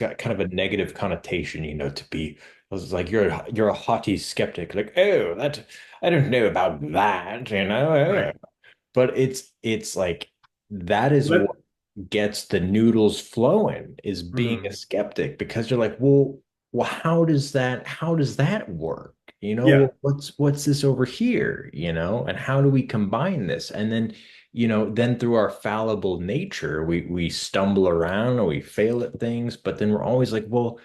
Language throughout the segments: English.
got kind of a negative connotation, to be. It's like you're a haughty skeptic, like, oh, that I don't know about that. Right. But it's like that is what But gets the noodles flowing is being a mhm. skeptic because you're like, well, how does that work? Yeah. What's this over here, and how do we combine this? And then, then through our fallible nature, we stumble around and we fail at things, but then we're always like, well,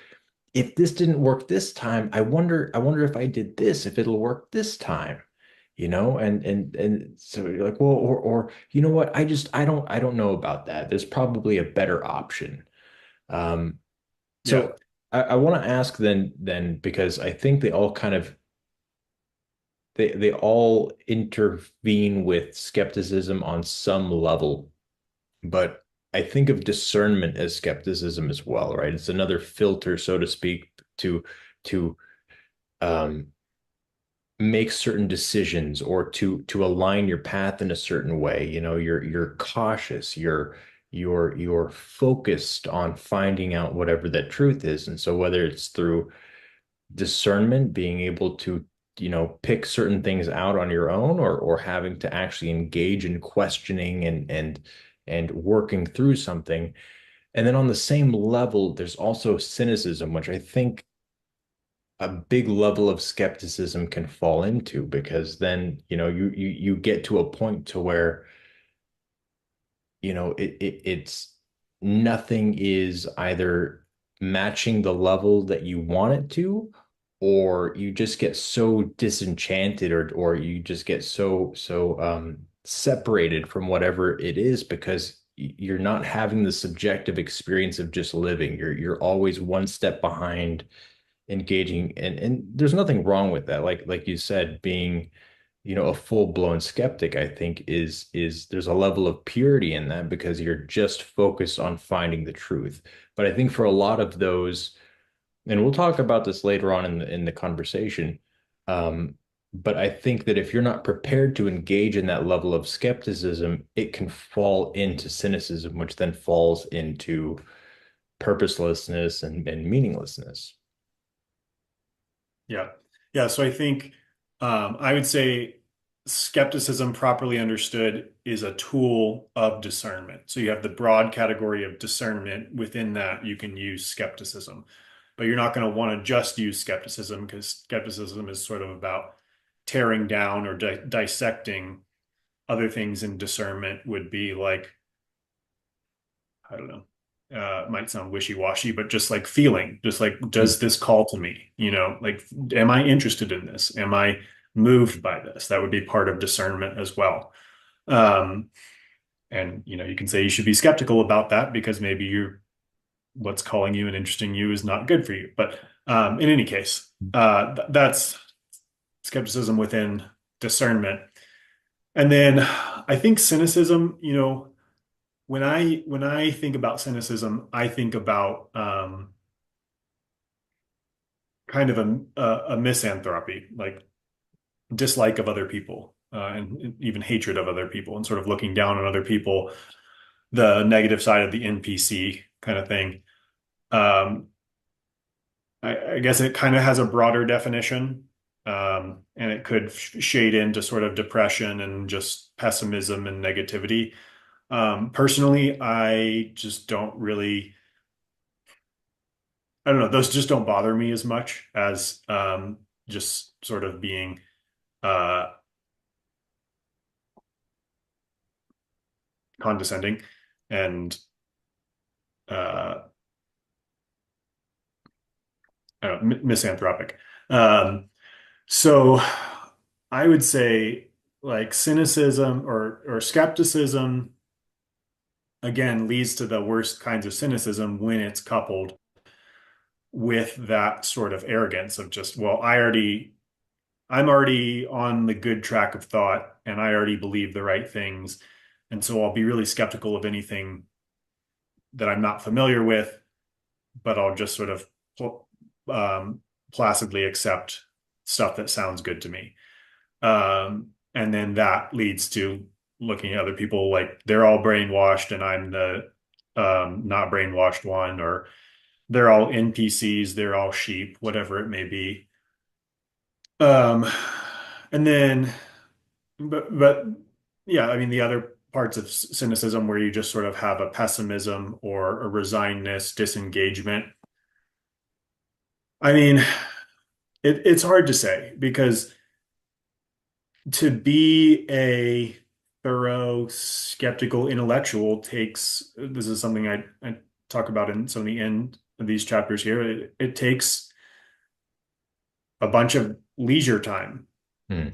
if this didn't work this time, I wonder if I did this, if it'll work this time, and so you're like, well, or you know what? I don't know about that. There's probably a better option. Um, Yeah. so I want to ask then because I think they all intervene with skepticism on some level, but I think of discernment as skepticism as well, right? It's another filter, so to speak, to um, make certain decisions or to align your path in a certain way. You're cautious, you're focused on finding out whatever that truth is. And so whether it's through discernment, being able to, pick certain things out on your own, or having to actually engage in questioning and working through something. And then on the same level, there's also cynicism, which I think a big level of skepticism can fall into, because then, you get to a point to where, it's nothing is either matching the level that you want it to, or you just get so disenchanted, or you just get so separated from whatever it is, because you're not having the subjective experience of just living. You're always one step behind engaging, and there's nothing wrong with that. Like you said, being, a full-blown skeptic, I think is there's a level of purity in that, because you're just focused on finding the truth. But I think for a lot of those, and we'll talk about this later on in the conversation, um, but I think that if you're not prepared to engage in that level of skepticism, it can fall into cynicism, which then falls into purposelessness and meaninglessness. Yeah. Yeah. So I think I would say skepticism, properly understood, is a tool of discernment. So you have the broad category of discernment. Within that, you can use skepticism, but you're not going to want to just use skepticism, because skepticism is sort of about tearing down or dissecting. Other things in discernment would be like, I don't know, might sound wishy-washy, but just like feeling, just like, Mm. does this call to me? Like, am I interested in this? Am I moved by this? That would be part of discernment as well. Um, and you can say you should be skeptical about that because maybe what's calling you and interesting you is not good for you. But in any case, that's skepticism within discernment. And then I think cynicism, when I think about cynicism, I think about kind of a misanthropy, like dislike of other people, and even hatred of other people, and sort of looking down on other people, the negative side of the NPC kind of thing. Um, I guess it kind of has a broader definition, and it could shade into sort of depression and just pessimism and negativity. Personally, I just don't really. I don't know. Those just don't bother me as much as just sort of being uh, condescending and uh, I don't know, misanthropic. Um, so I would say like cynicism or skepticism again leads to the worst kinds of cynicism when it's coupled with that sort of arrogance of just, well, I'm already on the good track of thought and I already believe the right things. And so I'll be really skeptical of anything that I'm not familiar with, but I'll just sort of um, placidly accept stuff that sounds good to me. And then that leads to looking at other people like they're all brainwashed and I'm the not brainwashed one, or they're all NPCs, they're all sheep, whatever it may be. Um, and then, but yeah, I mean, the other parts of cynicism where you just sort of have a pessimism or a resignedness, disengagement. I mean, it's hard to say because to be a thorough skeptical intellectual takes, this is something I talk about in some of the end of these chapters here. It takes a bunch of leisure time. Hmm.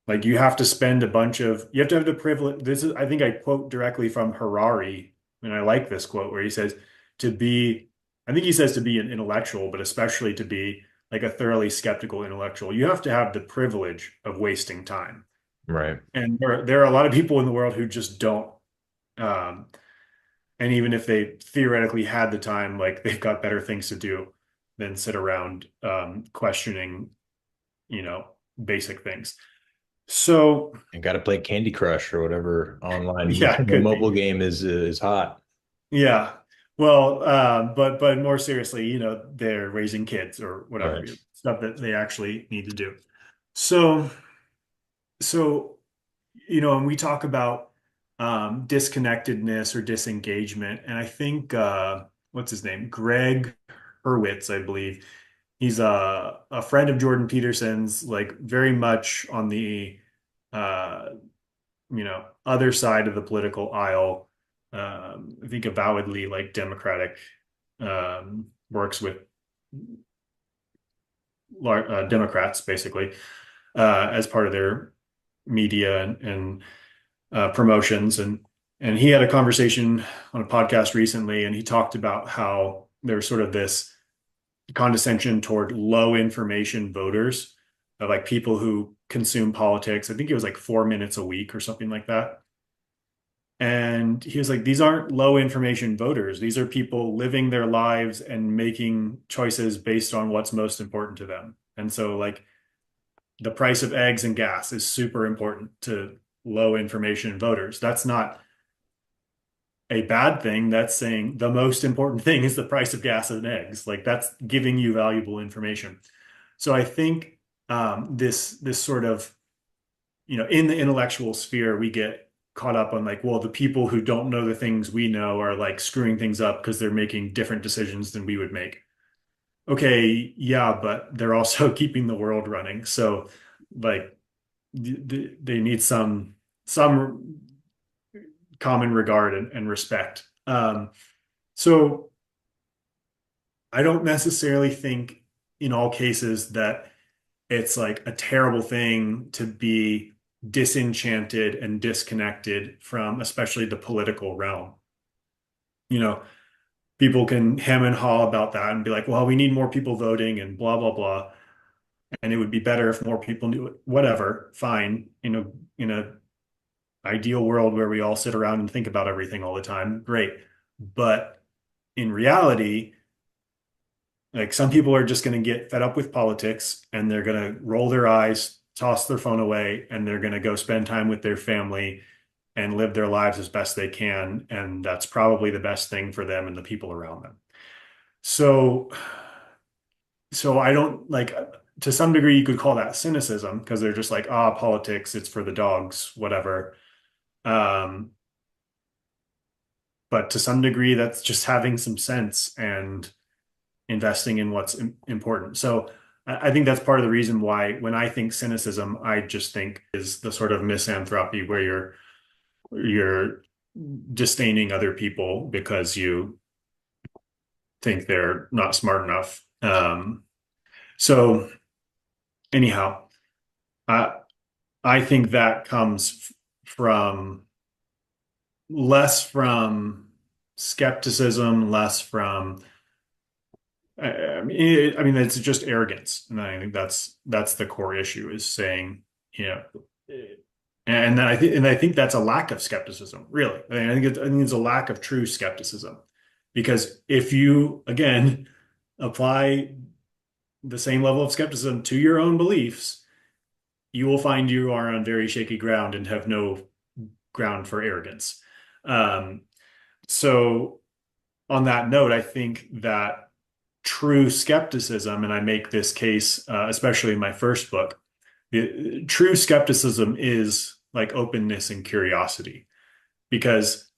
Like you have to spend a bunch of, you have to have the privilege. This is, I think I quote directly from Harari, and I like this quote where he says, to be, I think he says to be an intellectual, but especially to be like a thoroughly skeptical intellectual, you have to have the privilege of wasting time. Right. And there are a lot of people in the world who just don't. Um, and even if they theoretically had the time, like they've got better things to do than sit around questioning, you know, basic things. So And got to play Candy Crush or whatever online yeah, it could mobile be. game is hot. Yeah. Well, but more seriously, they're raising kids or whatever, Right. stuff that they actually need to do. So, so, and we talk about disconnectedness or disengagement, and I think what's his name? Greg Hurwitz, I believe. He's a friend of Jordan Peterson's, like very much on the uh, other side of the political aisle. I think avowedly like Democratic, works with Democrats basically as part of their media and promotions. And he had a conversation on a podcast recently, and he talked about how there's sort of this condescension toward low information voters, like people who consume politics. I think it was like 4 minutes a week or something like that. And he was like, these aren't low information voters. These are people living their lives and making choices based on what's most important to them. And so, like, the price of eggs and gas is super important to low information voters. That's not a bad thing. That's saying the most important thing is the price of gas and eggs. Like, that's giving you valuable information. So I think this sort of, in the intellectual sphere, we get caught up on like, well, the people who don't know the things we know are like screwing things up because they're making different decisions than we would make. Okay, yeah, but they're also keeping the world running. So like they need some common regard and respect. So I don't necessarily think in all cases that it's like a terrible thing to be disenchanted and disconnected from especially the political realm. You know, people can hem and haw about that and be like, well, we need more people voting and blah, blah, blah. And it would be better if more people knew it. Whatever, fine. In a ideal world where we all sit around and think about everything all the time, great. But in reality, like some people are just going to get fed up with politics and they're going to roll their eyes, toss their phone away, and they're going to go spend time with their family and live their lives as best they can. And that's probably the best thing for them and the people around them. So, so I don't like, to some degree, you could call that cynicism because they're just like, politics, it's for the dogs, whatever. Um, but to some degree, that's just having some sense and investing in what's important. So I think that's part of the reason why when I think cynicism, I just think is the sort of misanthropy where you're disdaining other people because you think they're not smart enough. So anyhow, I I think that comes from less from skepticism, less from I mean, it's just arrogance, and I think that's the core issue is saying, you know, and then I think that's a lack of skepticism, really. I think it's a lack of true skepticism, because if you again apply the same level of skepticism to your own beliefs, you will find you are on very shaky ground and have no ground for arrogance. Um, so on that note, I think that. true skepticism, and I make this case, especially in my first book, true skepticism is like openness and curiosity, because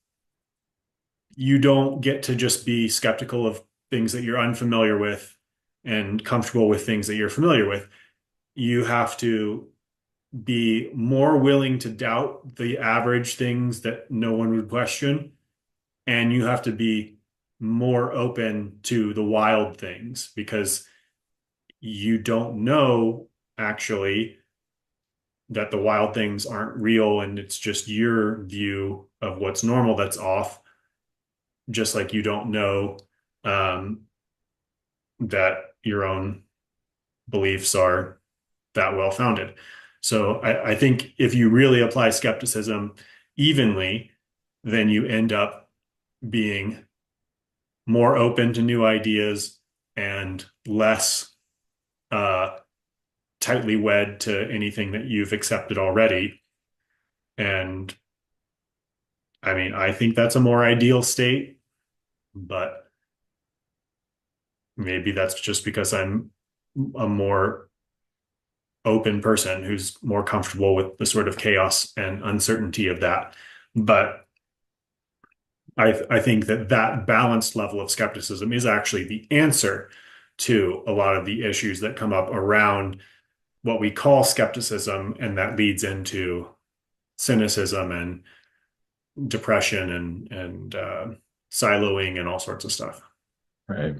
you don't get to just be skeptical of things that you're unfamiliar with and comfortable with things that you're familiar with. You have to be more willing to doubt the average things that no one would question, and you have to be more open to the wild things because you don't know actually that the wild things aren't real and it's just your view of what's normal that's off, just like you don't know um, that your own beliefs are that well founded. So I think if you really apply skepticism evenly, then you end up being more open to new ideas and less uh, tightly wed to anything that you've accepted already. And I mean, I think that's a more ideal state, but maybe that's just because I'm a more open person who's more comfortable with the sort of chaos and uncertainty of that. But I think that that balanced level of skepticism is actually the answer to a lot of the issues that come up around what we call skepticism, and that leads into cynicism and depression and siloing and all sorts of stuff. Right.